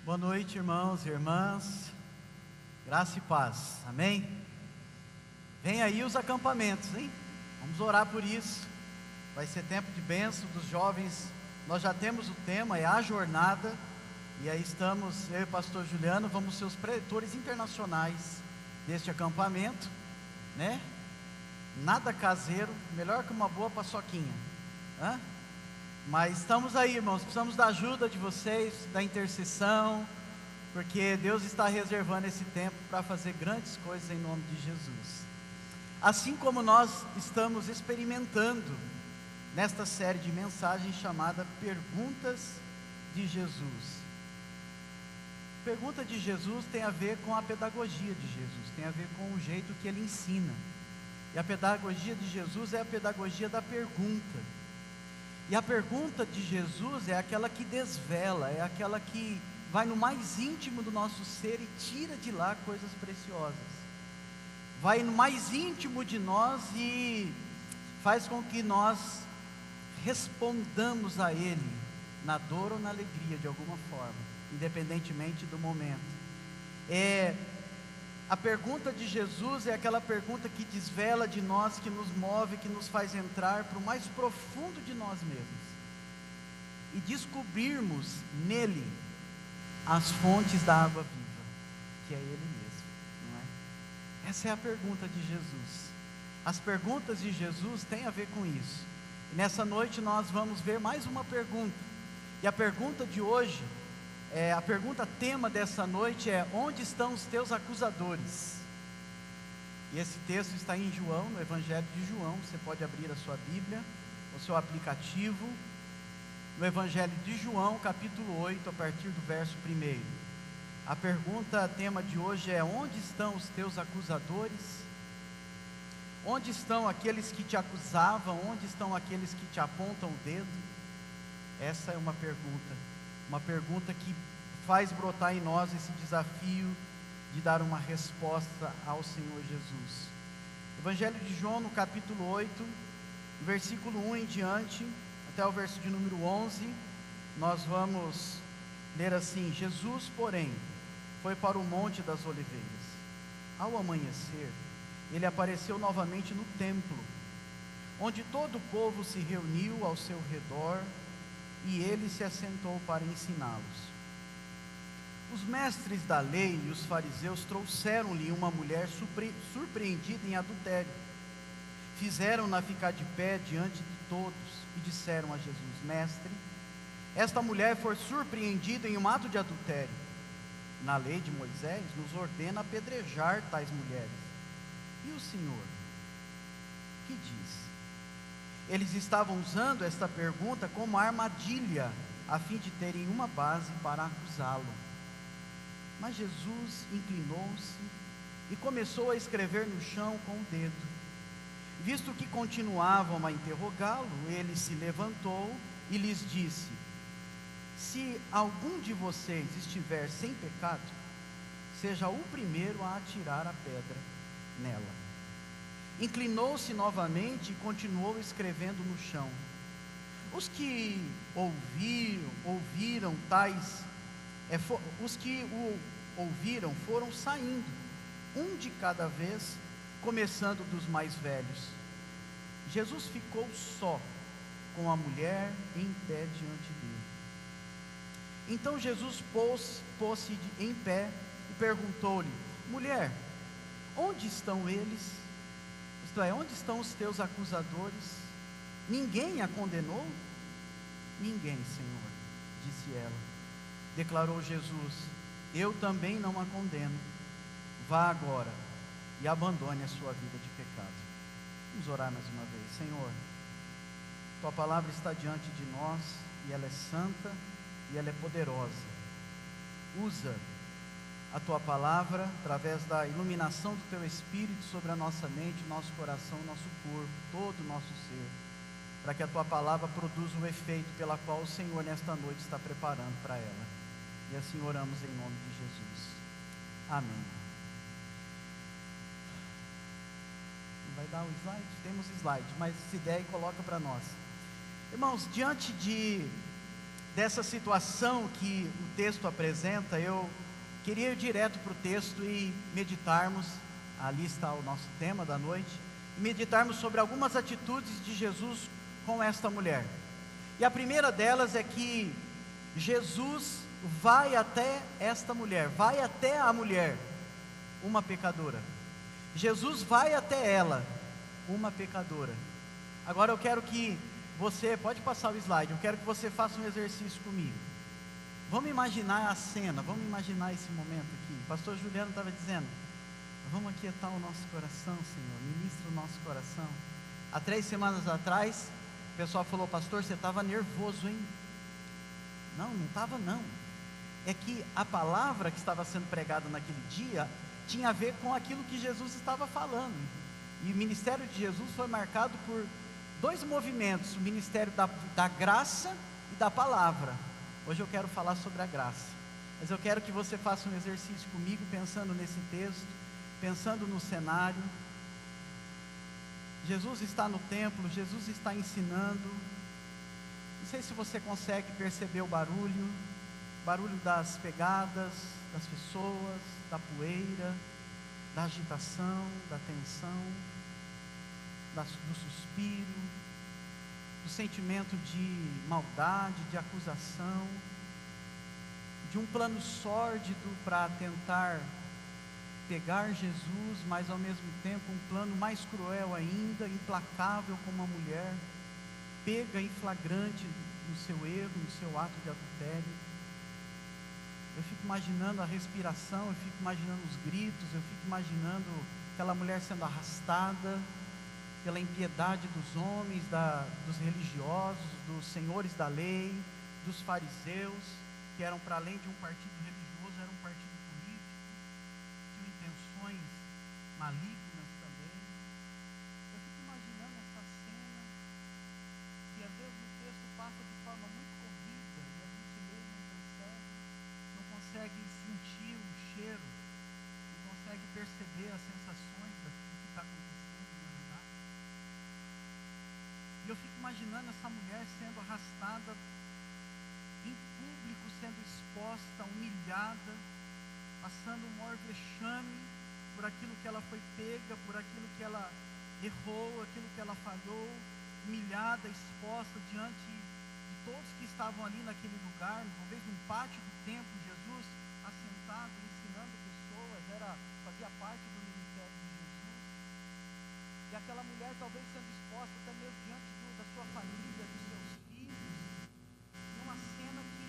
Boa noite, irmãos e irmãs, graça e paz, amém? Vem aí os acampamentos, hein? Vamos orar por isso, vai ser tempo de bênção dos jovens. Nós já temos o tema, é a jornada, e aí estamos, eu e o pastor Juliano, vamos ser os preletores internacionais deste acampamento, né? Nada caseiro, melhor que uma boa paçoquinha, hã? Mas estamos aí, irmãos, precisamos da ajuda de vocês, da intercessão, porque Deus está reservando esse tempo para fazer grandes coisas em nome de Jesus. Assim como nós estamos experimentando nesta série de mensagens chamada Perguntas de Jesus. Pergunta de Jesus tem a ver com a pedagogia de Jesus, tem a ver com o jeito que ele ensina. E a pedagogia de Jesus é a pedagogia da pergunta. E a pergunta de Jesus é aquela que desvela, é aquela que vai no mais íntimo do nosso ser e tira de lá coisas preciosas. Vai no mais íntimo de nós e faz com que nós respondamos a Ele, na dor ou na alegria, de alguma forma, independentemente do momento. A pergunta de Jesus é aquela pergunta que desvela de nós, que nos move, que nos faz entrar para o mais profundo de nós mesmos e descobrirmos nele as fontes da água viva, que é Ele mesmo, não é? Essa é a pergunta de Jesus. As perguntas de Jesus têm a ver com isso. E nessa noite nós vamos ver mais uma pergunta. E a pergunta de hoje, a pergunta tema dessa noite é: onde estão os teus acusadores? E esse texto está em João, no Evangelho de João. Você pode abrir a sua Bíblia, o seu aplicativo, no Evangelho de João, capítulo 8, a partir do verso 1. A pergunta tema de hoje é: onde estão os teus acusadores? Onde estão aqueles que te acusavam? Onde estão aqueles que te apontam o dedo? Essa é uma pergunta que faz brotar em nós esse desafio de dar uma resposta ao Senhor Jesus. Evangelho de João, no capítulo 8, versículo 1 em diante, até o verso de número 11, nós vamos ler assim: Jesus, porém, foi para o Monte das Oliveiras. Ao amanhecer, ele apareceu novamente no templo, onde todo o povo se reuniu ao seu redor, e ele se assentou para ensiná-los. Os mestres da lei e os fariseus trouxeram-lhe uma mulher surpreendida em adultério. Fizeram-na ficar de pé diante de todos e disseram a Jesus: Mestre, esta mulher foi surpreendida em um ato de adultério. Na lei de Moisés nos ordena apedrejar tais mulheres. E o Senhor, que diz? Eles estavam usando esta pergunta como armadilha, a fim de terem uma base para acusá-lo. Mas Jesus inclinou-se e começou a escrever no chão com o dedo. Visto que continuavam a interrogá-lo, ele se levantou e lhes disse: Se algum de vocês estiver sem pecado, seja o primeiro a atirar a pedra nela. Inclinou-se novamente e continuou escrevendo no chão. Os que ouviram foram saindo, um de cada vez, começando dos mais velhos. Jesus ficou só, com a mulher em pé diante dele. Então Jesus pôs-se em pé e perguntou-lhe: Mulher, onde estão eles? Isto é, onde estão os teus acusadores? Ninguém a condenou? Ninguém, Senhor, disse ela. Declarou Jesus: Eu também não a condeno. Vá agora e abandone a sua vida de pecado. Vamos orar mais uma vez. Senhor, tua palavra está diante de nós, e ela é santa e ela é poderosa. Usa a tua palavra através da iluminação do teu Espírito sobre a nossa mente, nosso coração, nosso corpo, todo o nosso ser, para que a tua palavra produza o efeito pela qual o Senhor nesta noite está preparando para ela. E assim oramos em nome de Jesus. Amém. Não vai dar o slide? Temos slide, mas se der, coloca para nós. Irmãos, diante dessa situação que o texto apresenta, eu queria ir direto para o texto e meditarmos. Ali está o nosso tema da noite. E meditarmos sobre algumas atitudes de Jesus com esta mulher. E a primeira delas é que Jesus vai até esta mulher, vai até a mulher, uma pecadora. Jesus vai até ela, uma pecadora. Agora eu quero que você, pode passar o slide, eu quero que você faça um exercício comigo. Vamos imaginar a cena, vamos imaginar esse momento aqui. O pastor Juliano estava dizendo, vamos aquietar o nosso coração, Senhor, ministra o nosso coração. Há 3 semanas atrás, o pessoal falou, pastor, você estava nervoso, hein? Não estava não. É que a palavra que estava sendo pregada naquele dia tinha a ver com aquilo que Jesus estava falando. E o ministério de Jesus foi marcado por 2 movimentos, o ministério da graça e da palavra. Hoje eu quero falar sobre a graça, mas eu quero que você faça um exercício comigo, pensando nesse texto, pensando no cenário. Jesus está no templo, Jesus está ensinando. Não sei se você consegue perceber o barulho das pegadas, das pessoas, da poeira, da agitação, da tensão, do suspiro, do sentimento de maldade, de acusação, de um plano sórdido para tentar pegar Jesus, mas ao mesmo tempo um plano mais cruel ainda, implacável, como uma mulher pega em flagrante no seu erro, no seu ato de adultério. Eu fico imaginando a respiração, eu fico imaginando os gritos, eu fico imaginando aquela mulher sendo arrastada pela impiedade dos homens, dos religiosos, dos senhores da lei, dos fariseus, que eram, para além de um partido religioso, era um partido político, tinham intenções malignas também. Eu fico imaginando essa cena, que às vezes o texto passa de forma muito corrida, e a gente lê e não percebe, não consegue sentir o cheiro, não consegue perceber as sensações daquilo que está acontecendo, na verdade. E eu fico imaginando essa mulher sendo arrastada em público, sendo exposta, humilhada, passando um maior vexame por aquilo que ela foi pega, por aquilo que ela errou, aquilo que ela falhou, humilhada, exposta diante de todos que estavam ali naquele lugar, talvez num pátio do templo. Jesus assentado, ensinando pessoas, fazia parte do ministério de Jesus, e aquela mulher talvez sendo exposta até mesmo diante da sua família, dos seus filhos, numa cena que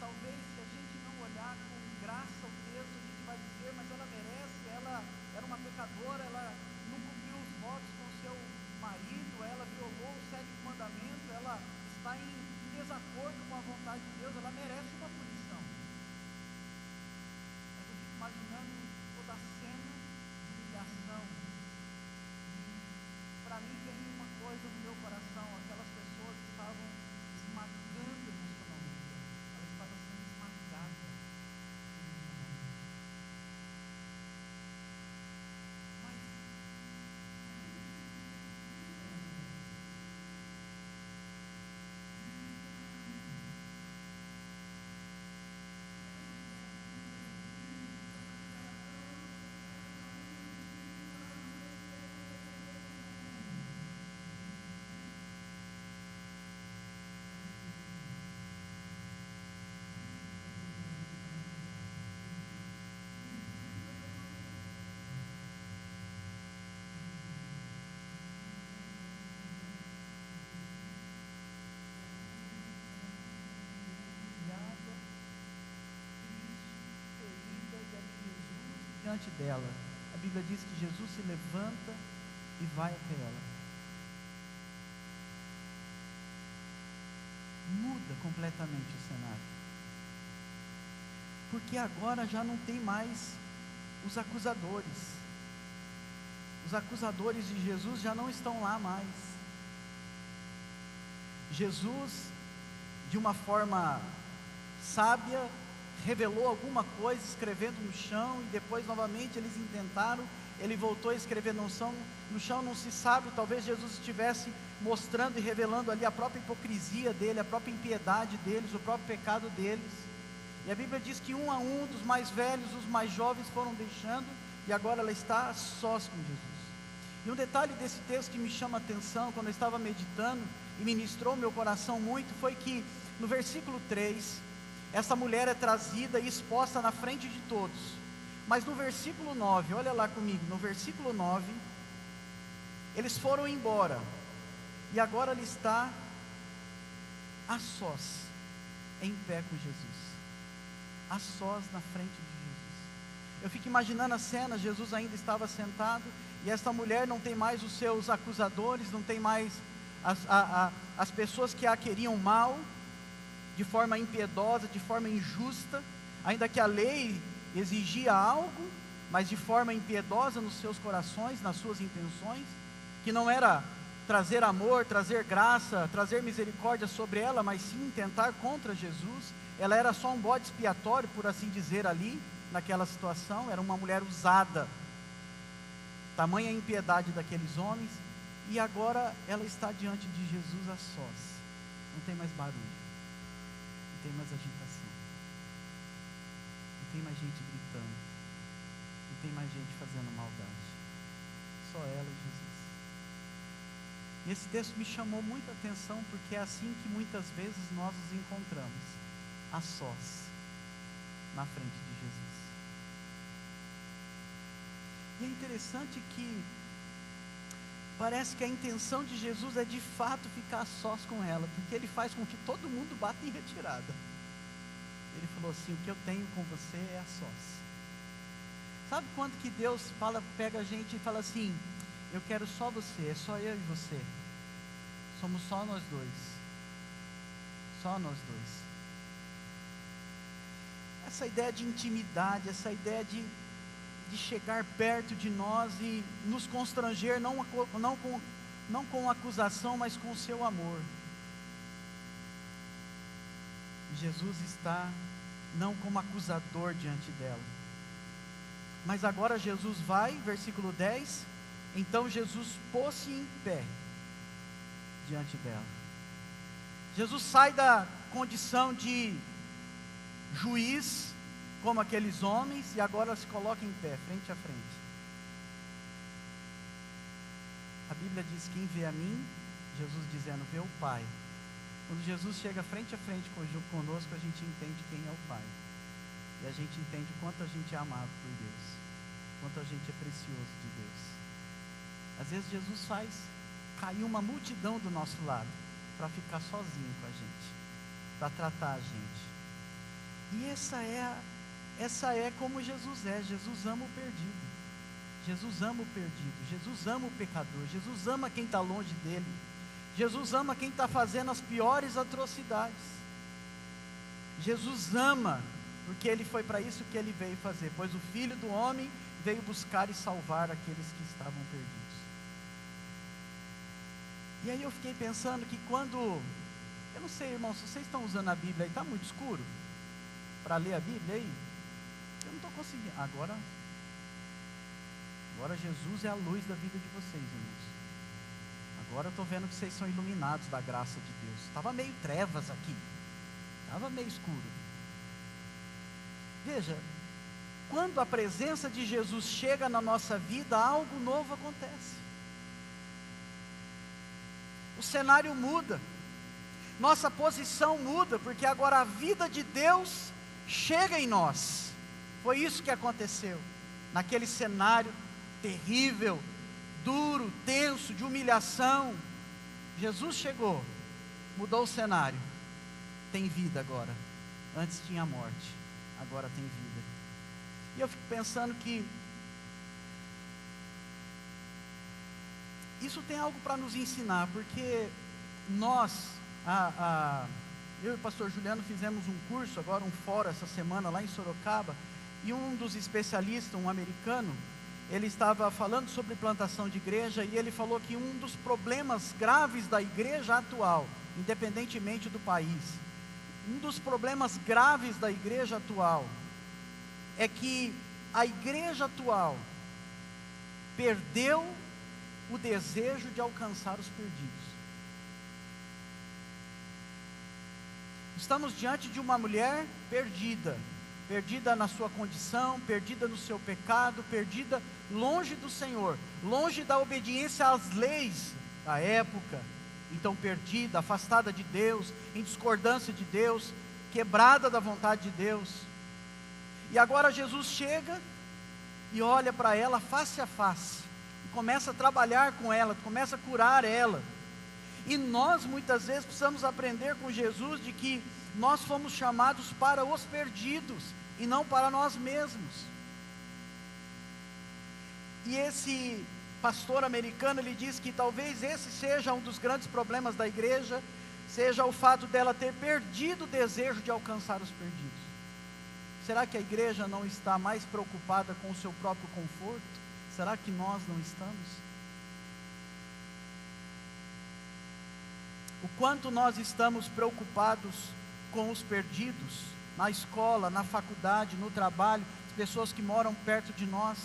talvez, se a gente não olhar com graça o texto, a gente vai dizer, mas ela merece, ela era uma pecadora, ela não cumpriu os votos com seu marido, ela violou o 7º mandamento, ela está em desacordo com a vontade de Deus, ela merece uma punição. Mas eu fico imaginando toda a cena de humilhação, e para mim vem uma coisa no meu coração, aquelas pessoas estavam esmagando emocionalmente, ela estava sendo esmagada emocionalmente. Mas diante dela, a Bíblia diz que Jesus se levanta e vai até ela. Muda completamente o cenário, porque agora já não tem mais os acusadores. Os acusadores de Jesus já não estão lá mais. Jesus, de uma forma sábia, revelou alguma coisa escrevendo no chão, e depois novamente eles intentaram, ele voltou a escrever no chão, não se sabe, talvez Jesus estivesse mostrando e revelando ali a própria hipocrisia dele, a própria impiedade deles, o próprio pecado deles. E a Bíblia diz que um a um, dos mais velhos, os mais jovens foram deixando, e agora ela está a sós com Jesus. E um detalhe desse texto que me chama a atenção, quando eu estava meditando, e ministrou meu coração muito, foi que no versículo 3, essa mulher é trazida e exposta na frente de todos. Mas no versículo 9, olha lá comigo, no versículo 9, eles foram embora, e agora ela está a sós, em pé com Jesus, a sós na frente de Jesus. Eu fico imaginando a cena, Jesus ainda estava sentado, e essa mulher não tem mais os seus acusadores, não tem mais as pessoas que a queriam mal, de forma impiedosa, de forma injusta, ainda que a lei exigia algo, mas de forma impiedosa nos seus corações, nas suas intenções, que não era trazer amor, trazer graça, trazer misericórdia sobre ela, mas sim tentar contra Jesus. Ela era só um bode expiatório, por assim dizer, ali, naquela situação. Era uma mulher usada, tamanha impiedade daqueles homens, e agora ela está diante de Jesus a sós. Não tem mais barulho, não tem mais agitação, não tem mais gente gritando, não tem mais gente fazendo maldade, só ela e Jesus. E esse texto me chamou muita atenção, porque é assim que muitas vezes nós nos encontramos, a sós, na frente de Jesus. E é interessante que parece que a intenção de Jesus é de fato ficar a sós com ela, porque ele faz com que todo mundo bata em retirada. Ele falou assim: o que eu tenho com você é a sós. Sabe quando que Deus pega a gente e fala assim: eu quero só você, é só eu e você, somos só nós dois, só nós dois. Essa ideia de intimidade, essa ideia de chegar perto de nós e nos constranger, não com acusação, mas com o seu amor. Jesus está não como acusador diante dela, mas agora Jesus vai, versículo 10, então Jesus pôs-se em pé diante dela. Jesus sai da condição de juiz, como aqueles homens, e agora se coloca em pé, frente a frente. A Bíblia diz: quem vê a mim, Jesus dizendo, vê o Pai. Quando Jesus chega frente a frente conosco, a gente entende quem é o Pai, e a gente entende o quanto a gente é amado por Deus, quanto a gente é precioso de Deus. Às vezes Jesus faz cair uma multidão do nosso lado, para ficar sozinho com a gente, para tratar a gente. E essa é como Jesus é. Jesus ama o perdido, Jesus ama o perdido, Jesus ama o pecador, Jesus ama quem está longe dele, Jesus ama quem está fazendo as piores atrocidades. Jesus ama, porque ele foi para isso que ele veio fazer, pois o Filho do Homem veio buscar e salvar aqueles que estavam perdidos. E aí eu fiquei pensando que quando, eu não sei, irmãos, se vocês estão usando a Bíblia aí, está muito escuro para ler a Bíblia aí? Eu não estou conseguindo. Agora Jesus é a luz da vida de vocês, irmãos. Agora eu estou vendo que vocês são iluminados da graça de Deus. Estava meio trevas aqui, estava meio escuro. Veja, quando a presença de Jesus chega na nossa vida, algo novo acontece. O cenário muda, nossa posição muda, porque agora a vida de Deus chega em nós. Foi isso que aconteceu, naquele cenário terrível, duro, tenso, de humilhação. Jesus chegou, mudou o cenário, tem vida agora. Antes tinha morte, agora tem vida. E eu fico pensando que isso tem algo para nos ensinar, porque nós, eu e o pastor Juliano fizemos um curso, agora um fórum essa semana lá em Sorocaba, e um dos especialistas, um americano, ele estava falando sobre plantação de igreja, e ele falou que um dos problemas graves da igreja atual, independentemente do país, um dos problemas graves da igreja atual, é que a igreja atual perdeu o desejo de alcançar os perdidos. Estamos diante de uma mulher perdida, perdida na sua condição, perdida no seu pecado, perdida longe do Senhor, longe da obediência às leis da época. Então perdida, afastada de Deus, em discordância de Deus, quebrada da vontade de Deus. E agora Jesus chega e olha para ela face a face, e começa a trabalhar com ela, começa a curar ela. E nós muitas vezes precisamos aprender com Jesus de que nós fomos chamados para os perdidos e não para nós mesmos. E esse pastor americano, ele diz que talvez esse seja um dos grandes problemas da igreja, seja o fato dela ter perdido o desejo de alcançar os perdidos. Será que a igreja não está mais preocupada com o seu próprio conforto? Será que nós não estamos? O quanto nós estamos preocupados com os perdidos, na escola, na faculdade, no trabalho, as pessoas que moram perto de nós,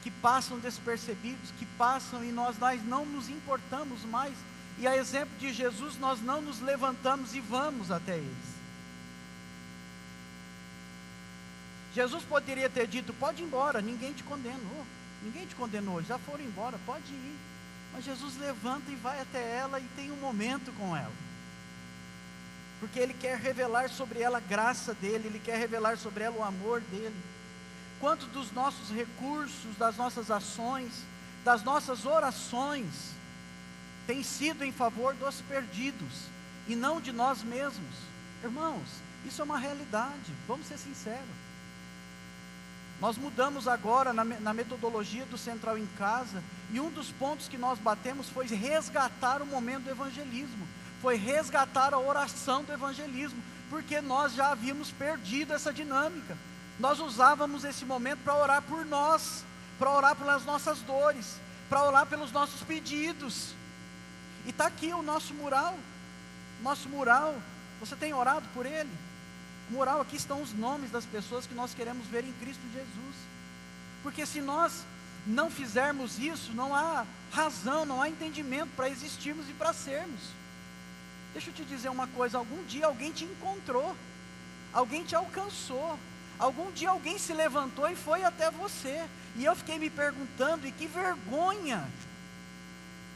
que passam despercebidos, que passam e nós não nos importamos mais, e a exemplo de Jesus, nós não nos levantamos e vamos até eles. Jesus poderia ter dito, pode ir embora, ninguém te condenou, já foram embora, pode ir. Mas Jesus levanta e vai até ela e tem um momento com ela, porque Ele quer revelar sobre ela a graça dEle, Ele quer revelar sobre ela o amor dEle. Quanto dos nossos recursos, das nossas ações, das nossas orações, tem sido em favor dos perdidos, e não de nós mesmos? Irmãos, isso é uma realidade, vamos ser sinceros. Nós mudamos agora na metodologia do Central em Casa, e um dos pontos que nós batemos foi resgatar o momento do evangelismo, foi resgatar a oração do evangelismo, porque nós já havíamos perdido essa dinâmica. Nós usávamos esse momento para orar por nós, para orar pelas nossas dores, para orar pelos nossos pedidos. E está aqui o nosso mural, você tem orado por ele? O mural, aqui estão os nomes das pessoas que nós queremos ver em Cristo Jesus, porque se nós não fizermos isso, não há razão, não há entendimento para existirmos e para sermos. Deixa eu te dizer uma coisa, algum dia alguém te encontrou, alguém te alcançou, algum dia alguém se levantou e foi até você, e eu fiquei me perguntando, e que vergonha,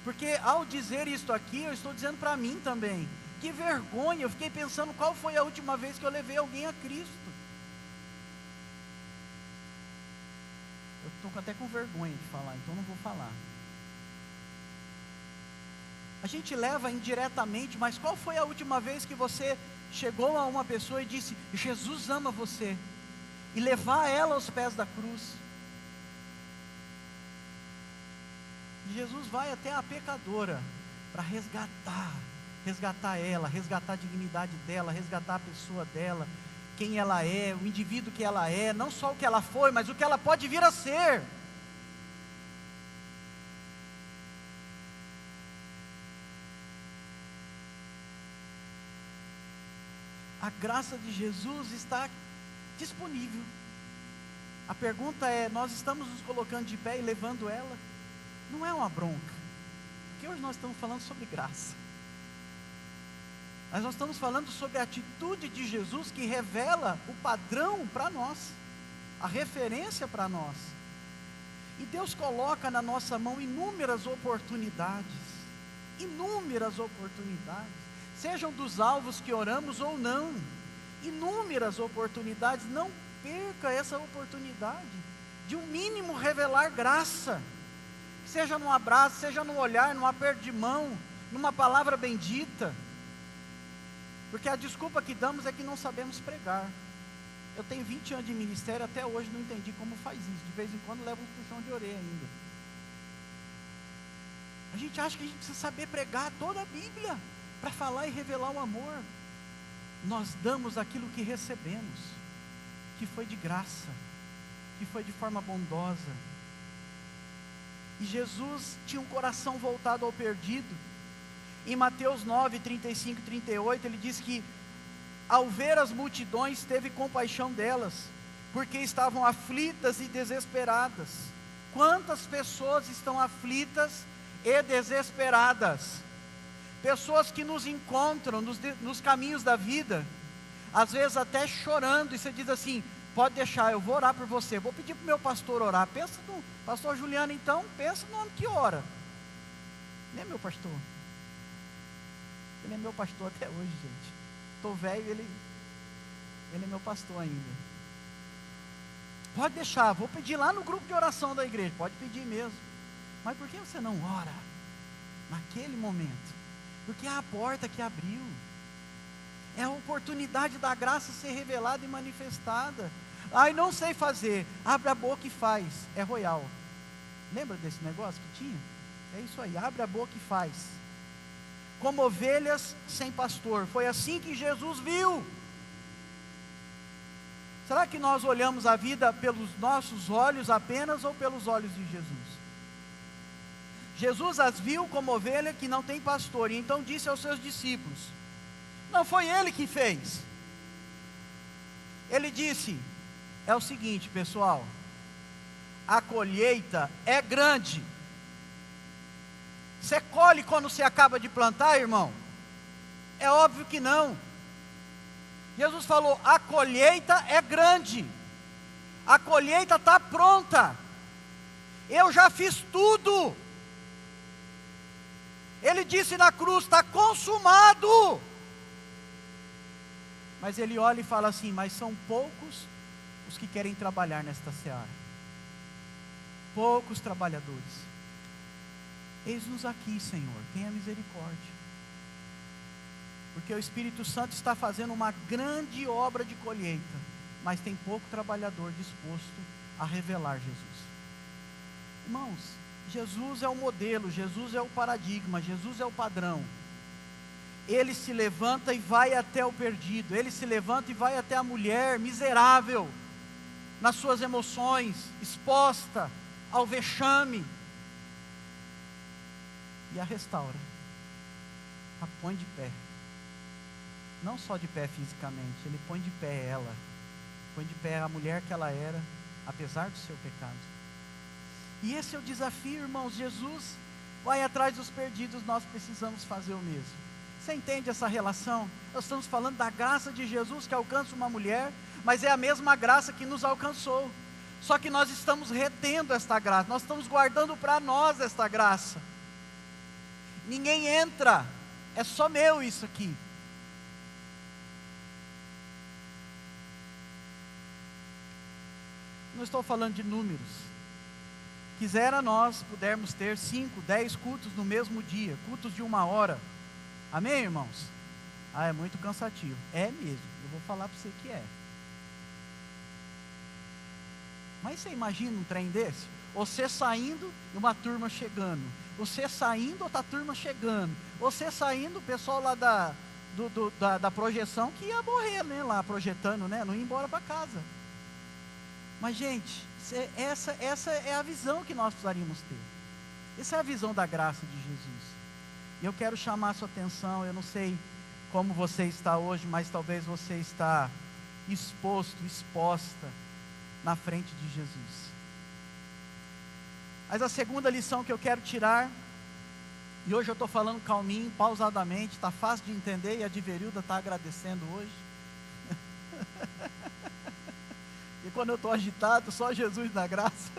porque ao dizer isto aqui, eu estou dizendo para mim também, que vergonha, eu fiquei pensando qual foi a última vez que eu levei alguém a Cristo. Eu estou até com vergonha de falar, então não vou falar. A gente leva indiretamente, mas qual foi a última vez que você chegou a uma pessoa e disse, Jesus ama você, e levar ela aos pés da cruz? E Jesus vai até a pecadora, para resgatar ela, resgatar a dignidade dela, resgatar a pessoa dela, quem ela é, o indivíduo que ela é, não só o que ela foi, mas o que ela pode vir a ser. A graça de Jesus está disponível. A pergunta é, nós estamos nos colocando de pé e levando ela? Não é uma bronca, porque hoje nós estamos falando sobre graça, mas nós estamos falando sobre a atitude de Jesus que revela o padrão para nós, a referência para nós. E Deus coloca na nossa mão inúmeras oportunidades, sejam dos alvos que oramos ou não, inúmeras oportunidades. Não perca essa oportunidade de um mínimo revelar graça, seja num abraço, seja num olhar, num aperto de mão, numa palavra bendita. Porque a desculpa que damos é que não sabemos pregar. Eu tenho 20 anos de ministério, até hoje não entendi como faz isso. De vez em quando levo um puxão de orelha ainda. A gente acha que a gente precisa saber pregar toda a Bíblia para falar e revelar o amor. Nós damos aquilo que recebemos, que foi de graça, que foi de forma bondosa. E Jesus tinha um coração voltado ao perdido. Em Mateus 9, 35 e 38, ele diz que ao ver as multidões, teve compaixão delas, porque estavam aflitas e desesperadas, quantas pessoas estão aflitas e desesperadas. Pessoas que nos encontram nos caminhos da vida, às vezes até chorando, e você diz assim: pode deixar, eu vou orar por você, vou pedir para o meu pastor orar. Pensa no pastor Juliano, então, pensa no homem que ora. Ele é meu pastor. Ele é meu pastor até hoje, gente. Estou velho, ele é meu pastor ainda. Pode deixar, vou pedir lá no grupo de oração da igreja, pode pedir mesmo. Mas por que você não ora naquele momento? Porque é a porta que abriu. É a oportunidade da graça ser revelada e manifestada. Ai, não sei fazer, abre a boca e faz. É royal. Lembra desse negócio que tinha? É isso aí, abre a boca e faz. Como ovelhas sem pastor. Foi assim que Jesus viu. Será que nós olhamos a vida pelos nossos olhos apenas, ou pelos olhos de Jesus? Jesus as viu como ovelha que não tem pastor, e então disse aos seus discípulos: não foi ele que fez. Ele disse: é o seguinte, pessoal, a colheita é grande. Você colhe quando você acaba de plantar, irmão? É óbvio que não. Jesus falou: a colheita é grande, a colheita está pronta, eu já fiz tudo. Ele disse na cruz: está consumado. Mas ele olha e fala assim: mas são poucos os que querem trabalhar nesta seara. Poucos trabalhadores. Eis-nos aqui, Senhor, tenha misericórdia. Porque o Espírito Santo está fazendo uma grande obra de colheita, mas tem pouco trabalhador disposto a revelar Jesus. Irmãos, Jesus é o modelo, Jesus é o paradigma, Jesus é o padrão. Ele se levanta e vai até o perdido, ele se levanta e vai até a mulher miserável, nas suas emoções, exposta ao vexame, e a restaura, a põe de pé. Não só de pé fisicamente, ele põe de pé ela, põe de pé a mulher que ela era, apesar do seu pecado. E esse é o desafio, irmãos. Jesus vai atrás dos perdidos, nós precisamos fazer o mesmo. Você entende essa relação? Nós estamos falando da graça de Jesus que alcança uma mulher, mas é a mesma graça que nos alcançou. Só que nós estamos retendo esta graça, nós estamos guardando para nós esta graça. Ninguém entra, é só meu isso aqui. Não estou falando de números. Quisera nós pudermos ter 5, 10 cultos no mesmo dia, cultos de 1 hora. Amém, irmãos? Ah, é muito cansativo. É mesmo, eu vou falar para você que é. Mas você imagina um trem desse? Você saindo e uma turma chegando. Você saindo, outra turma chegando. Você saindo, o pessoal lá da projeção que ia morrer, né? Lá projetando, né? Não ia embora para casa. Mas, gente, essa é a visão que nós precisaríamos ter. Essa é a visão da graça de Jesus. E eu quero chamar a sua atenção. Eu não sei como você está hoje, mas talvez você está exposta na frente de Jesus. Mas a segunda lição que eu quero tirar, e hoje eu estou falando calminho, pausadamente, está fácil de entender, e a Diverilda está agradecendo hoje. E quando eu estou agitado, só Jesus na graça.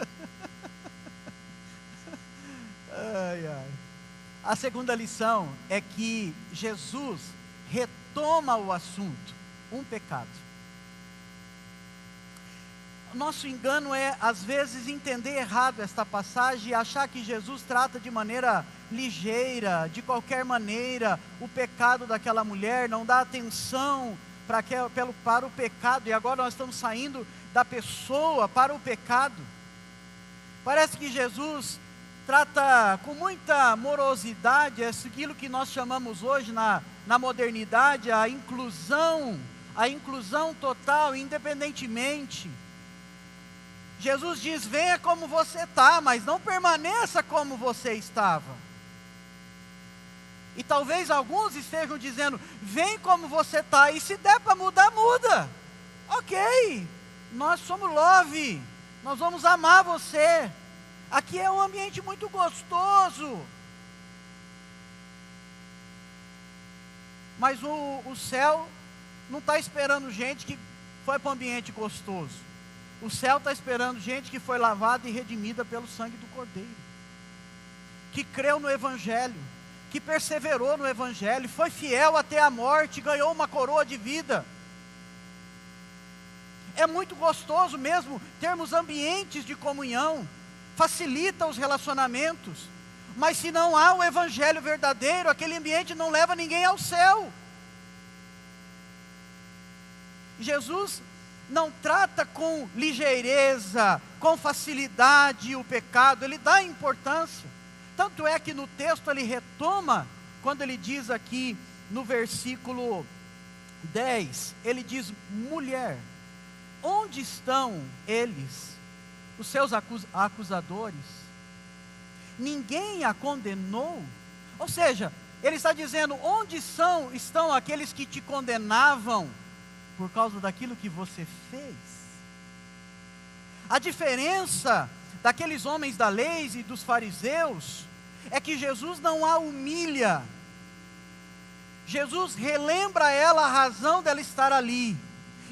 Ai, ai. A segunda lição é que Jesus retoma o assunto, um pecado. Nosso engano é, às vezes, entender errado esta passagem e achar que Jesus trata de maneira ligeira, de qualquer maneira, o pecado daquela mulher, não dá atenção para o pecado, e agora nós estamos saindo da pessoa para o pecado. Parece que Jesus trata com muita morosidade aquilo que nós chamamos hoje na modernidade a inclusão total, independentemente. Jesus diz: venha como você está, mas não permaneça como você estava. E talvez alguns estejam dizendo: vem como você está, e se der para mudar, muda. Ok, nós somos love, nós vamos amar você. Aqui é um ambiente muito gostoso. Mas o céu não está esperando gente que foi para um ambiente gostoso. O céu está esperando gente que foi lavada e redimida pelo sangue do Cordeiro, que creu no Evangelho, que perseverou no Evangelho, foi fiel até a morte, ganhou uma coroa de vida. É muito gostoso mesmo termos ambientes de comunhão, facilita os relacionamentos, mas se não há o Evangelho verdadeiro, aquele ambiente não leva ninguém ao céu. Jesus não trata com ligeireza, com facilidade o pecado, ele dá importância. Tanto é que no texto ele retoma, quando ele diz aqui no versículo 10, ele diz: mulher, onde estão eles, os seus acusadores? Ninguém a condenou? Ou seja, ele está dizendo: onde estão aqueles que te condenavam por causa daquilo que você fez? A diferença daqueles homens da lei e dos fariseus é que Jesus não a humilha. Jesus relembra a ela a razão dela estar ali.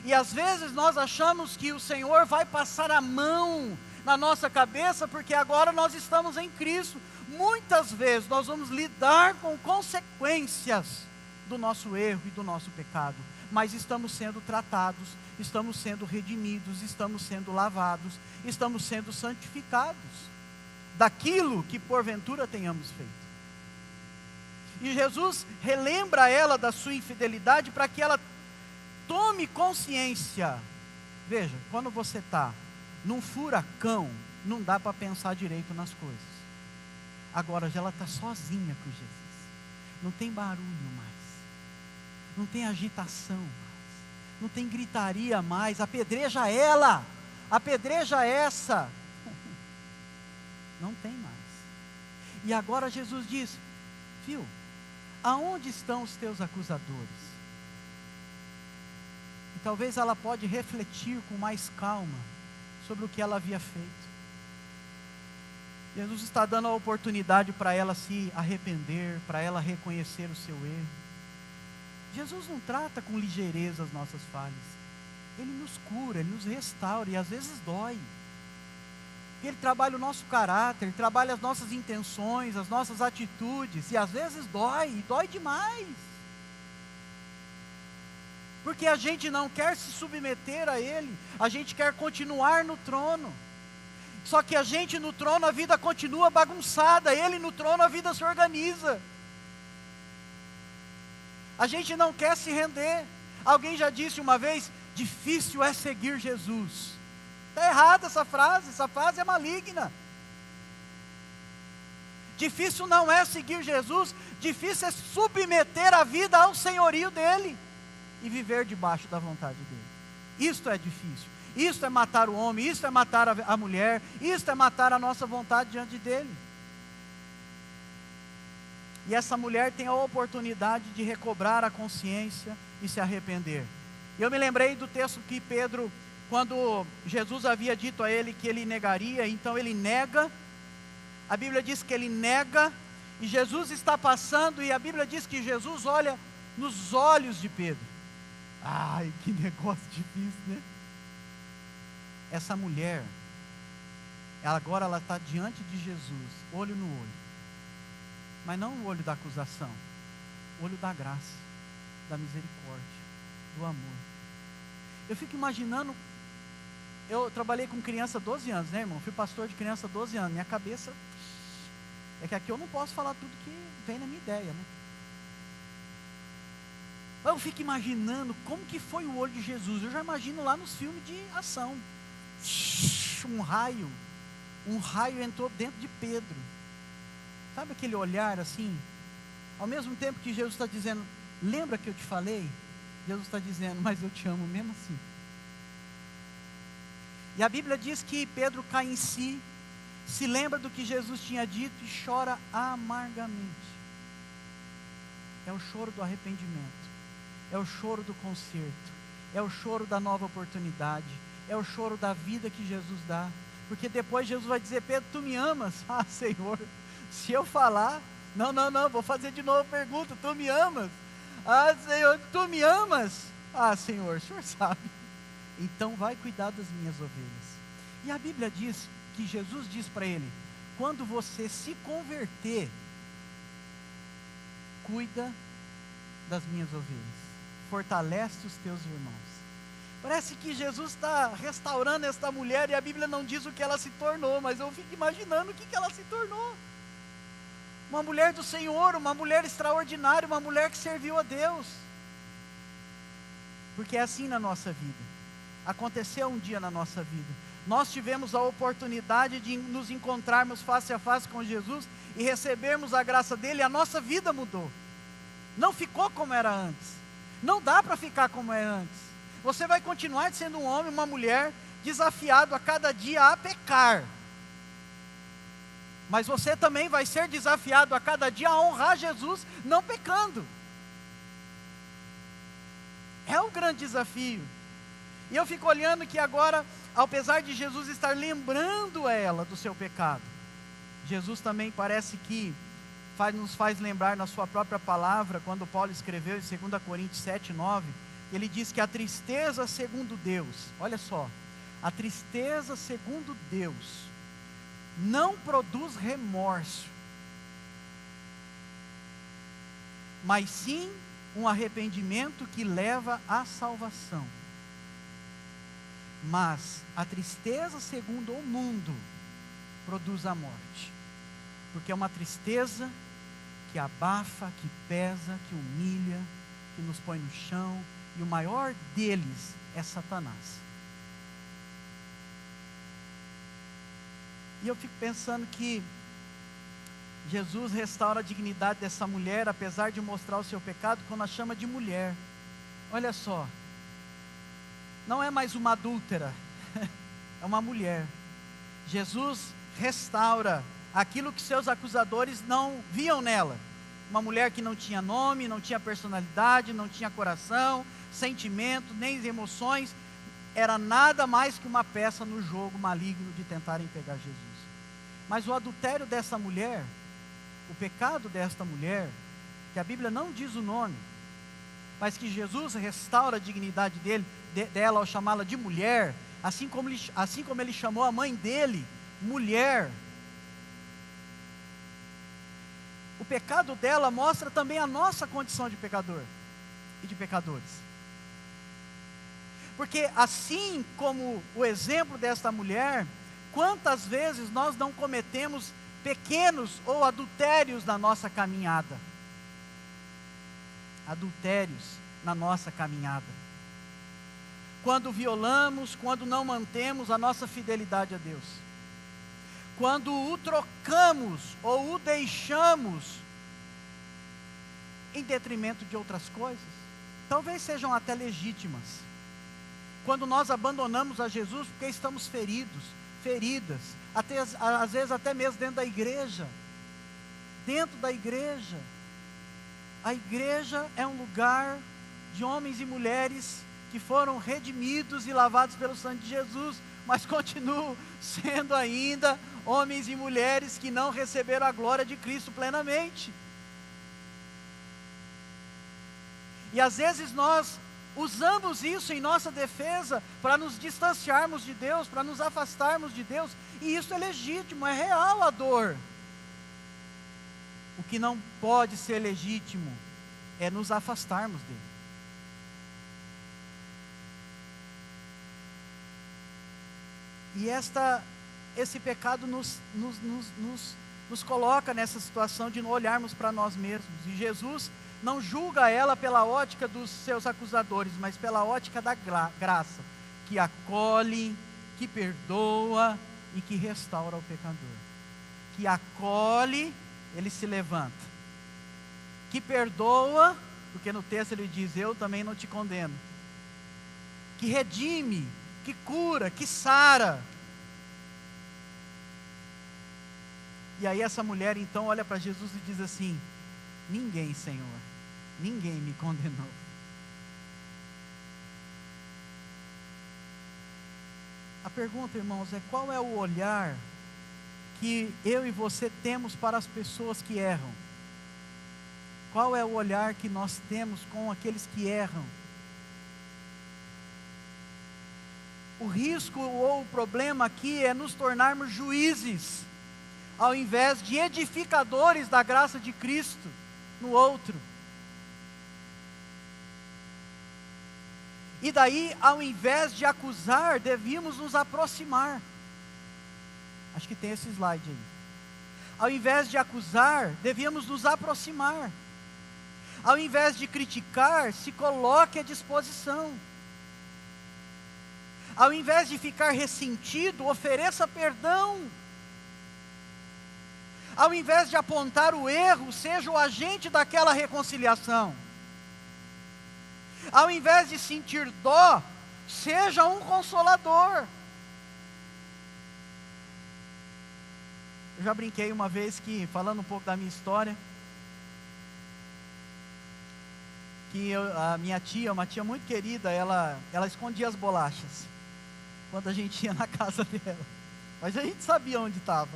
E às vezes nós achamos que o Senhor vai passar a mão na nossa cabeça porque agora nós estamos em Cristo. Muitas vezes nós vamos lidar com consequências do nosso erro e do nosso pecado, mas estamos sendo tratados, estamos sendo redimidos, estamos sendo lavados, estamos sendo santificados daquilo que porventura tenhamos feito. E Jesus relembra ela da sua infidelidade para que ela tome consciência. Veja, quando você está num furacão, não dá para pensar direito nas coisas. Agora ela está sozinha com Jesus, não tem barulho mais, não tem agitação mais, não tem gritaria mais, apedreja ela, apedreja essa, não tem mais. E agora Jesus diz: viu, aonde estão os teus acusadores? E talvez ela pode refletir com mais calma sobre o que ela havia feito. Jesus está dando a oportunidade para ela se arrepender, para ela reconhecer o seu erro. Jesus não trata com ligeireza as nossas falhas. Ele nos cura, Ele nos restaura, e às vezes dói. Ele trabalha o nosso caráter, Ele trabalha as nossas intenções, as nossas atitudes, e às vezes dói, e dói demais. Porque a gente não quer se submeter a Ele, a gente quer continuar no trono. Só que a gente no trono, a vida continua bagunçada, Ele no trono, a vida se organiza. A gente não quer se render. Alguém já disse uma vez: difícil é seguir Jesus. Está errada essa frase é maligna. Difícil não é seguir Jesus, difícil é submeter a vida ao senhorio dEle e viver debaixo da vontade dEle. Isto é difícil. Isto é matar o homem, isto é matar a mulher, isto é matar a nossa vontade diante dEle. E essa mulher tem a oportunidade de recobrar a consciência e se arrepender. E eu me lembrei do texto que Pedro, quando Jesus havia dito a ele que ele negaria, então ele nega. A Bíblia diz que ele nega, e Jesus está passando, e a Bíblia diz que Jesus olha nos olhos de Pedro. Ai, que negócio difícil, né? Essa mulher, agora ela está diante de Jesus, olho no olho. Mas não o olho da acusação, o olho da graça, da misericórdia, do amor. Eu fico imaginando, eu trabalhei com criança 12 anos, né, irmão? Fui pastor de criança 12 anos. Minha cabeça, é que aqui eu não posso falar tudo que vem na minha ideia, né? Eu fico imaginando como que foi o olho de Jesus. Eu já imagino lá nos filmes de ação. Um raio entrou dentro de Pedro. Sabe aquele olhar assim? Ao mesmo tempo que Jesus está dizendo: lembra que eu te falei? Jesus está dizendo: mas eu te amo mesmo assim. E a Bíblia diz que Pedro cai em si, se lembra do que Jesus tinha dito e chora amargamente. É o choro do arrependimento, é o choro do conserto, é o choro da nova oportunidade, é o choro da vida que Jesus dá. Porque depois Jesus vai dizer: Pedro, tu me amas? Ah, Senhor, se eu falar, não, vou fazer de novo a pergunta: tu me amas? Ah, Senhor, tu me amas? Ah, Senhor, o Senhor sabe. Então vai cuidar das minhas ovelhas. E a Bíblia diz que Jesus diz para ele: quando você se converter, cuida das minhas ovelhas, fortalece os teus irmãos. Parece que Jesus está restaurando esta mulher e a Bíblia não diz o que ela se tornou, mas eu fico imaginando o que ela se tornou. Uma mulher do Senhor, uma mulher extraordinária, uma mulher que serviu a Deus. Porque é assim na nossa vida. Aconteceu um dia na nossa vida. Nós tivemos a oportunidade de nos encontrarmos face a face com Jesus e recebermos a graça dele, e a nossa vida mudou. Não ficou como era antes. Não dá para ficar como é antes. Você vai continuar sendo um homem, uma mulher, desafiado a cada dia a pecar. Mas você também vai ser desafiado a cada dia a honrar Jesus, não pecando. É um grande desafio. E eu fico olhando que agora, apesar de Jesus estar lembrando ela do seu pecado, Jesus também parece que nos faz lembrar na sua própria palavra, quando Paulo escreveu em 2 Coríntios 7:9, ele diz que a tristeza segundo Deus, olha só, a tristeza segundo Deus não produz remorso, mas sim um arrependimento que leva à salvação. Mas a tristeza segundo o mundo produz a morte, porque é uma tristeza que abafa, que pesa, que humilha, que nos põe no chão, e o maior deles é Satanás. E eu fico pensando que Jesus restaura a dignidade dessa mulher, apesar de mostrar o seu pecado, quando a chama de mulher. Olha só, não é mais uma adúltera, é uma mulher. Jesus restaura aquilo que seus acusadores não viam nela. Uma mulher que não tinha nome, não tinha personalidade, não tinha coração, sentimento, nem emoções, era nada mais que uma peça no jogo maligno de tentarem pegar Jesus. Mas o adultério dessa mulher, o pecado desta mulher, que a Bíblia não diz o nome, mas que Jesus restaura a dignidade dela ao chamá-la de mulher, assim como ele chamou a mãe dele, mulher. O pecado dela mostra também a nossa condição de pecador e de pecadores. Porque assim como o exemplo desta mulher, quantas vezes nós não cometemos pequenos ou adultérios na nossa caminhada? Adultérios na nossa caminhada. Quando violamos, quando não mantemos a nossa fidelidade a Deus. Quando o trocamos ou o deixamos em detrimento de outras coisas, talvez sejam até legítimas. Quando nós abandonamos a Jesus porque estamos feridas, às vezes até mesmo dentro da igreja. Dentro da igreja. A igreja é um lugar de homens e mulheres que foram redimidos e lavados pelo sangue de Jesus, mas continuam sendo ainda homens e mulheres que não receberam a glória de Cristo plenamente. E às vezes nós usamos isso em nossa defesa para nos distanciarmos de Deus, para nos afastarmos de Deus, e isso é legítimo, é real a dor. O que não pode ser legítimo é nos afastarmos dele. E esse pecado nos coloca nessa situação de não olharmos para nós mesmos. E Jesus não julga ela pela ótica dos seus acusadores, mas pela ótica da graça, que acolhe, que perdoa e que restaura o pecador. Que acolhe, ele se levanta. Que perdoa, porque no texto ele diz: eu também não te condeno. Que redime, que cura, que sara. E aí essa mulher então olha para Jesus e diz assim: ninguém, Senhor, ninguém me condenou. A pergunta, irmãos, é: qual é o olhar que eu e você temos para as pessoas que erram? Qual é o olhar que nós temos com aqueles que erram? O risco ou o problema aqui é nos tornarmos juízes, ao invés de edificadores da graça de Cristo no outro. E daí, ao invés de acusar, devíamos nos aproximar. Acho que tem esse slide aí. Ao invés de acusar, devíamos nos aproximar. Ao invés de criticar, se coloque à disposição. Ao invés de ficar ressentido, ofereça perdão. Ao invés de apontar o erro, seja o agente daquela reconciliação. Ao invés de sentir dó, seja um consolador. Eu já brinquei uma vez que, falando um pouco da minha história, que a minha tia, uma tia muito querida, ela escondia as bolachas quando a gente ia na casa dela, mas a gente sabia onde estava.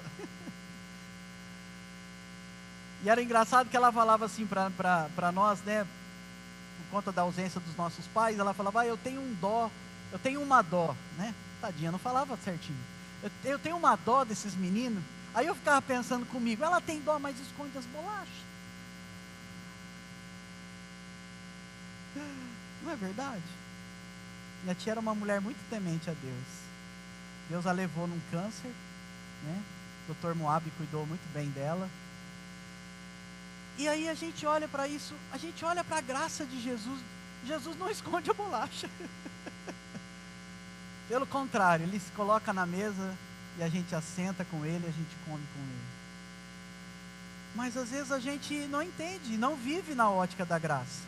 E era engraçado que ela falava assim para nós, né, por conta da ausência dos nossos pais, ela falava: eu tenho um dó, eu tenho uma dó, né? Tadinha, não falava certinho. Eu tenho uma dó desses meninos. Aí eu ficava pensando comigo: ela tem dó, mas esconde as bolachas. Não é verdade? Minha tia era uma mulher muito temente a Deus. Deus a levou num câncer, né? O Dr. Moab cuidou muito bem dela. E aí a gente olha para isso, a gente olha para a graça de Jesus. Jesus não esconde a bolacha. Pelo contrário, Ele se coloca na mesa e a gente assenta com Ele, a gente come com Ele. Mas às vezes a gente não entende, não vive na ótica da graça.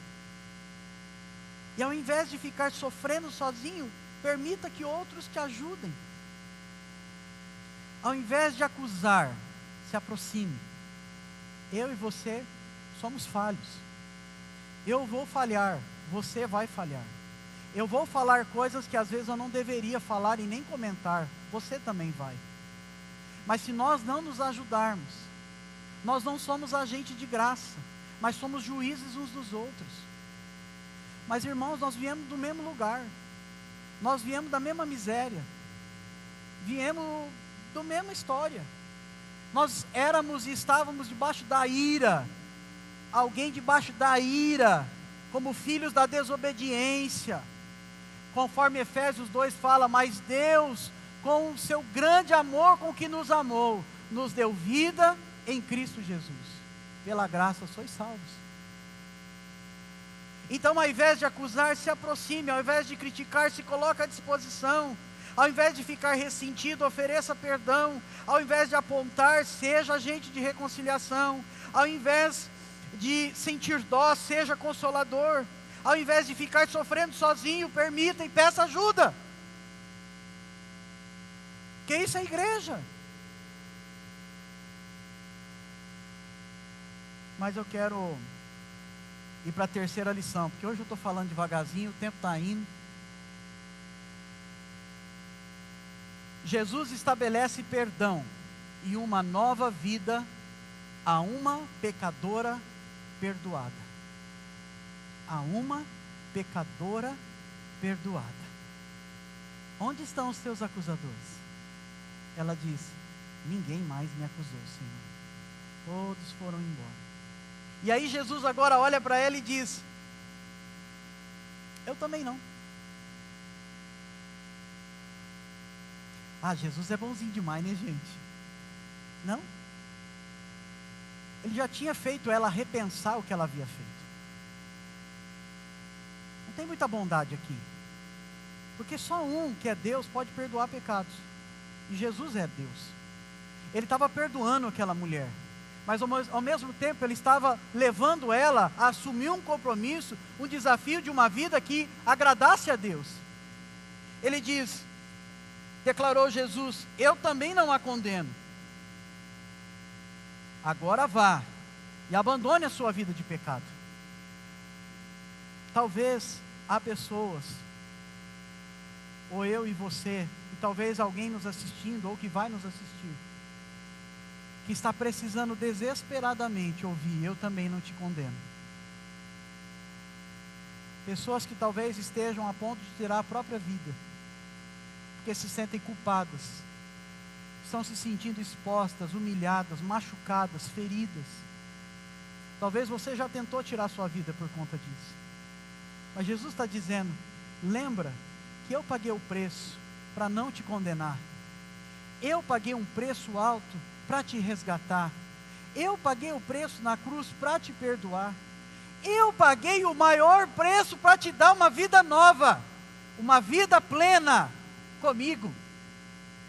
E ao invés de ficar sofrendo sozinho, permita que outros te ajudem. Ao invés de acusar, se aproxime. Eu e você somos falhos. Eu vou falhar, você vai falhar. Eu vou falar coisas que às vezes eu não deveria falar e nem comentar. Você também vai. Mas se nós não nos ajudarmos, nós não somos agente de graça, mas somos juízes uns dos outros. Mas irmãos, nós viemos do mesmo lugar. Nós viemos da mesma miséria. Viemos da mesma história. Nós éramos e estávamos debaixo da ira. Alguém debaixo da ira, como filhos da desobediência. Conforme Efésios 2 fala: mas Deus, com o seu grande amor com que nos amou, nos deu vida em Cristo Jesus. Pela graça sois salvos. Então, ao invés de acusar, se aproxime. Ao invés de criticar, se coloque à disposição. Ao invés de ficar ressentido, ofereça perdão. Ao invés de apontar, seja agente de reconciliação. Ao invés de sentir dó, seja consolador. Ao invés de ficar sofrendo sozinho, permita e peça ajuda. Que isso é igreja. Mas eu quero ir para a terceira lição, porque hoje eu estou falando devagarzinho, o tempo está indo. Jesus estabelece perdão e uma nova vida a uma pecadora perdoada. A uma pecadora perdoada. Onde estão os teus acusadores? Ela diz: ninguém mais me acusou, Senhor. Todos foram embora. E aí Jesus agora olha para ela e diz: eu também não. Ah, Jesus é bonzinho demais, né, gente? Não? Ele já tinha feito ela repensar o que ela havia feito. Não tem muita bondade aqui. Porque só um que é Deus pode perdoar pecados. E Jesus é Deus. Ele estava perdoando aquela mulher. Mas ao mesmo tempo ele estava levando ela a assumir um compromisso, um desafio de uma vida que agradasse a Deus. Ele diz, declarou Jesus: eu também não a condeno. Agora vá e abandone a sua vida de pecado. Talvez há pessoas, ou eu e você, que talvez alguém nos assistindo, ou que vai nos assistir, que está precisando desesperadamente ouvir: eu também não te condeno. Pessoas que talvez estejam a ponto de tirar a própria vida, porque se sentem culpadas, estão se sentindo expostas, humilhadas, machucadas, feridas. Talvez você já tentou tirar sua vida por conta disso, mas Jesus está dizendo: lembra que eu paguei o preço para não te condenar. Eu paguei um preço alto para te resgatar. Eu paguei o preço na cruz para te perdoar. Eu paguei o maior preço para te dar uma vida nova, uma vida plena comigo,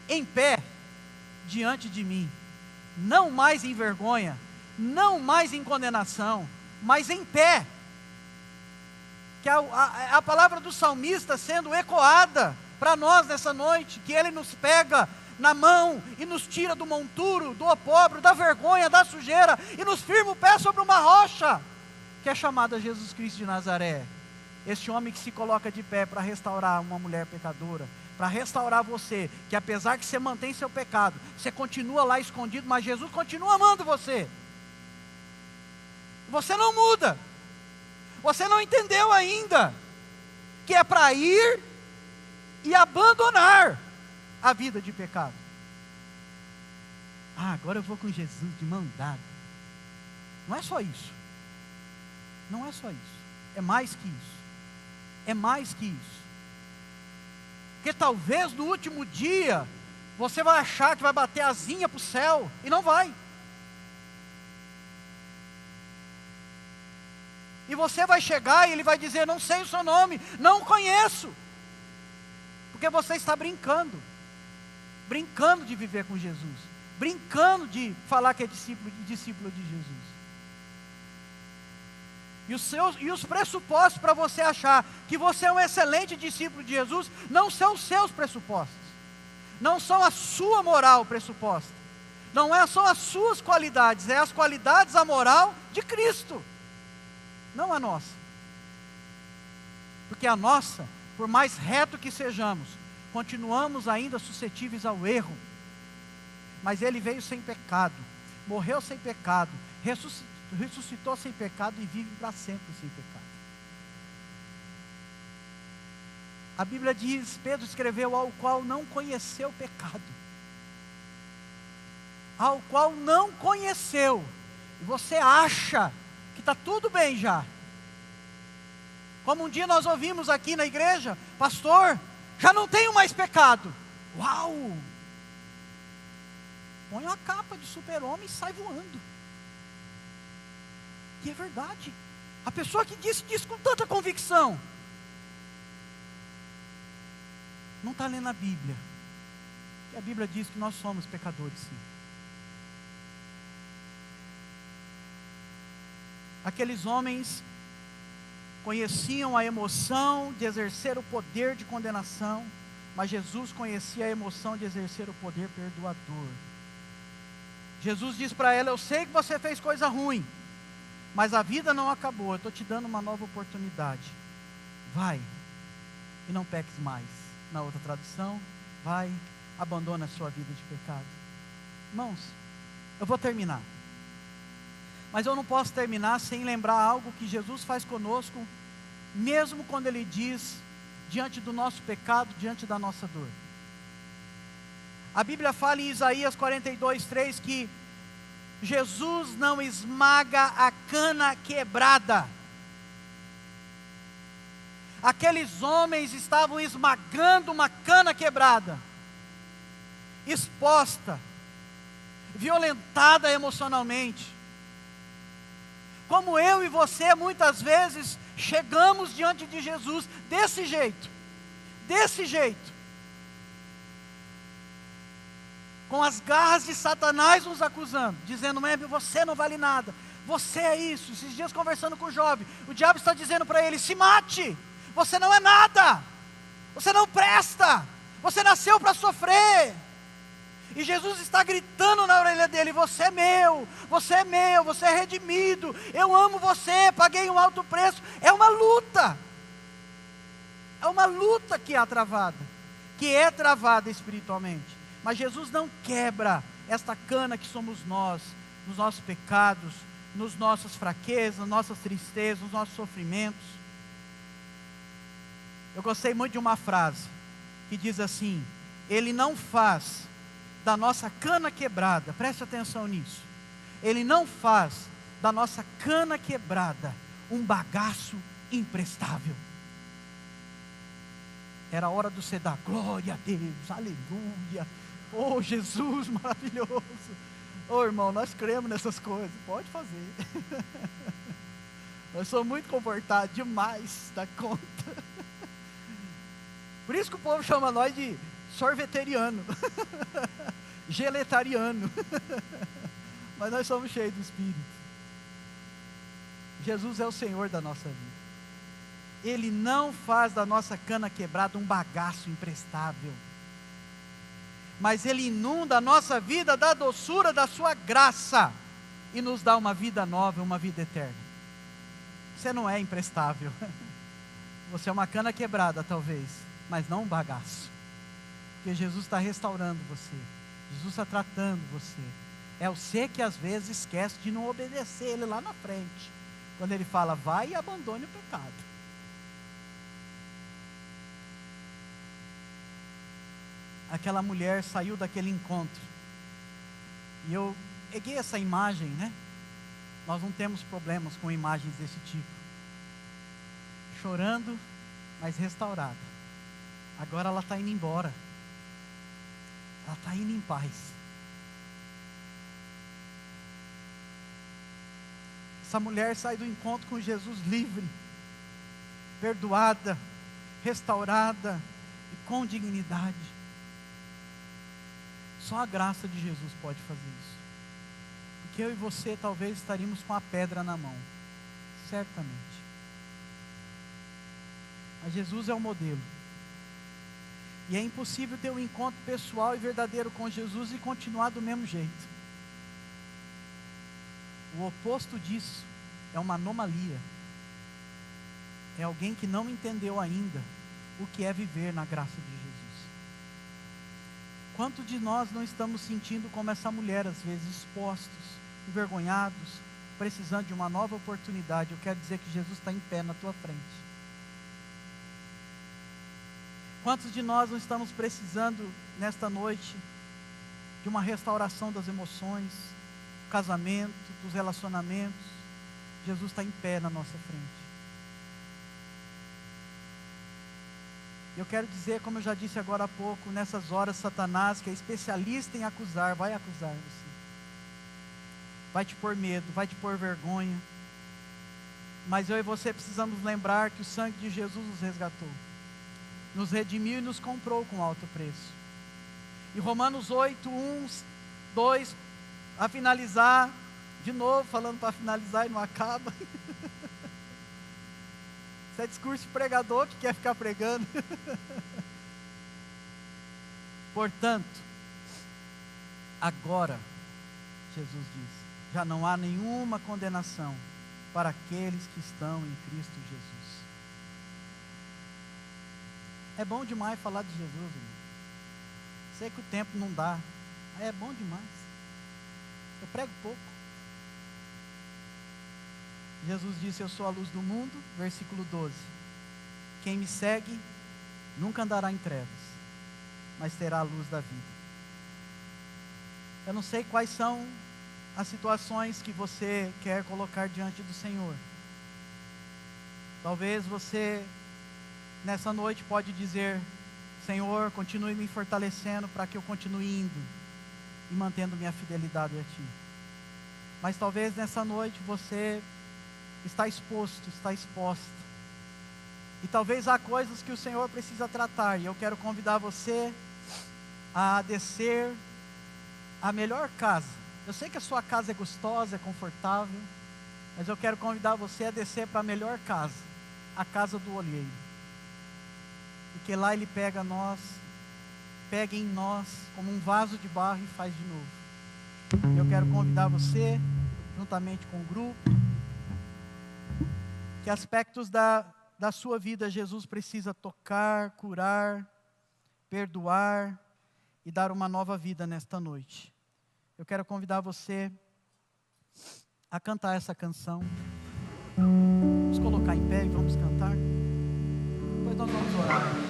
em pé, diante de mim, não mais em vergonha, não mais em condenação, mas em pé. Que a palavra do salmista sendo ecoada para nós nessa noite, que ele nos pega na mão e nos tira do monturo, do opróbrio, da vergonha, da sujeira, e nos firma o pé sobre uma rocha, que é chamada Jesus Cristo de Nazaré. Este homem que se coloca de pé para restaurar uma mulher pecadora, para restaurar você, que apesar que você mantém seu pecado, você continua lá escondido, mas Jesus continua amando você. Você não muda. Você não entendeu ainda que é para ir e abandonar a vida de pecado. Agora eu vou com Jesus de mão dada. Não é só isso. Não é só isso. É mais que isso. É mais que isso. Porque talvez no último dia você vai achar que vai bater asinha para o céu, e não vai. E você vai chegar e ele vai dizer: não sei o seu nome, não conheço. Porque você está brincando de viver com Jesus, brincando de falar que é discípulo de Jesus. E os pressupostos para você achar que você é um excelente discípulo de Jesus, não são os seus pressupostos, não são a sua moral pressuposta, não são as suas qualidades, é as qualidades, a moral de Cristo, não a nossa. Porque a nossa, por mais reto que sejamos, continuamos ainda suscetíveis ao erro. Mas Ele veio sem pecado, morreu sem pecado, ressuscitou sem pecado e vive para sempre sem pecado. A Bíblia diz, Pedro escreveu: ao qual não conheceu pecado. Ao qual não conheceu. E você acha que está tudo bem já. Como um dia nós ouvimos aqui na igreja: pastor, já não tenho mais pecado. Uau! Põe uma capa de super-homem e sai voando. E é verdade. A pessoa que diz com tanta convicção não está lendo a Bíblia. E a Bíblia diz que nós somos pecadores, sim. Aqueles homens conheciam a emoção de exercer o poder de condenação, mas Jesus conhecia a emoção de exercer o poder perdoador. Jesus diz para ela: eu sei que você fez coisa ruim, mas a vida não acabou, eu estou te dando uma nova oportunidade. Vai e não peques mais. Na outra tradução, vai, abandona a sua vida de pecado. Irmãos, eu vou terminar, mas eu não posso terminar sem lembrar algo que Jesus faz conosco, mesmo quando Ele diz, diante do nosso pecado, diante da nossa dor. A Bíblia fala em Isaías 42:3 que Jesus não esmaga a cana quebrada. Aqueles homens estavam esmagando uma cana quebrada, exposta, violentada emocionalmente. Como eu e você muitas vezes chegamos diante de Jesus desse jeito, com as garras de Satanás nos acusando, dizendo: você não vale nada, você é isso. Esses dias conversando com o jovem, o diabo está dizendo para ele: se mate, você não é nada, você não presta, você nasceu para sofrer. E Jesus está gritando na orelha dele: você é meu, você é redimido, eu amo você, paguei um alto preço. É uma luta que há travada. que é travada espiritualmente. Mas Jesus não quebra esta cana que somos nós, nos nossos pecados, nas nossas fraquezas, nas nossas tristezas, nos nossos sofrimentos. Eu gostei muito de uma frase que diz assim: Ele não faz da nossa cana quebrada, preste atenção nisso, Ele não faz da nossa cana quebrada um bagaço imprestável. Era a hora de você dar glória a Deus, aleluia, oh Jesus maravilhoso. Oh irmão, nós cremos nessas coisas, pode fazer. Nós somos muito comportados, demais da conta. Por isso que o povo chama nós de sorveteriano, geletariano. Mas nós somos cheios do Espírito. Jesus é o Senhor da nossa vida. Ele não faz da nossa cana quebrada um bagaço imprestável, mas Ele inunda a nossa vida da doçura da sua graça e nos dá uma vida nova, uma vida eterna. Você não é imprestável. Você é uma cana quebrada talvez, mas não um bagaço. Porque Jesus está restaurando você. Jesus está tratando você. É você que às vezes esquece de não obedecer Ele lá na frente. Quando Ele fala, vai e abandone o pecado. Aquela mulher saiu daquele encontro. E eu peguei essa imagem, né? Nós não temos problemas com imagens desse tipo. Chorando, mas restaurada. Agora ela está indo embora. Ela está indo em paz. Essa mulher sai do encontro com Jesus livre, perdoada, restaurada e com dignidade. Só a graça de Jesus pode fazer isso. Porque eu e você talvez estaríamos com a pedra na mão. Certamente. Mas Jesus é o modelo. E é impossível ter um encontro pessoal e verdadeiro com Jesus e continuar do mesmo jeito. O oposto disso é uma anomalia. É alguém que não entendeu ainda o que é viver na graça de Jesus. Quantos de nós não estamos sentindo como essa mulher, às vezes expostos, envergonhados, precisando de uma nova oportunidade? Eu quero dizer que Jesus está em pé na tua frente. Quantos de nós não estamos precisando, nesta noite, de uma restauração das emoções, do casamento, dos relacionamentos? Jesus está em pé na nossa frente. Eu quero dizer, como eu já disse agora há pouco, nessas horas Satanás, que é especialista em acusar, vai acusar você. Vai te pôr medo, vai te pôr vergonha. Mas eu e você precisamos lembrar que o sangue de Jesus nos resgatou. Nos redimiu e nos comprou com alto preço. E Romanos 8, 1, 2, a finalizar, de novo, falando para finalizar e não acaba. Isso é discurso de pregador que quer ficar pregando. Portanto, agora, Jesus diz, já não há nenhuma condenação para aqueles que estão em Cristo Jesus. É bom demais falar de Jesus, irmão. Sei que o tempo não dá, mas é bom demais. Eu prego pouco. Jesus disse, eu sou a luz do mundo, versículo 12. Quem me segue nunca andará em trevas, mas terá a luz da vida. Eu não sei quais são as situações que você quer colocar diante do Senhor. Talvez você, nessa noite, pode dizer, Senhor, continue me fortalecendo para que eu continue indo e mantendo minha fidelidade a Ti. Mas talvez nessa noite você está exposto, está exposta. E talvez há coisas que o Senhor precisa tratar. E eu quero convidar você a descer a melhor casa. Eu sei que a sua casa é gostosa, é confortável, mas eu quero convidar você a descer para a melhor casa, a casa do olheiro. Porque lá Ele pega em nós como um vaso de barro e faz de novo. Eu quero convidar você, juntamente com o grupo, que aspectos da sua vida Jesus precisa tocar, curar perdoar e dar uma nova vida nesta noite. Eu quero convidar você a cantar essa canção. Vamos colocar em pé e vamos cantar. Depois nós vamos orar.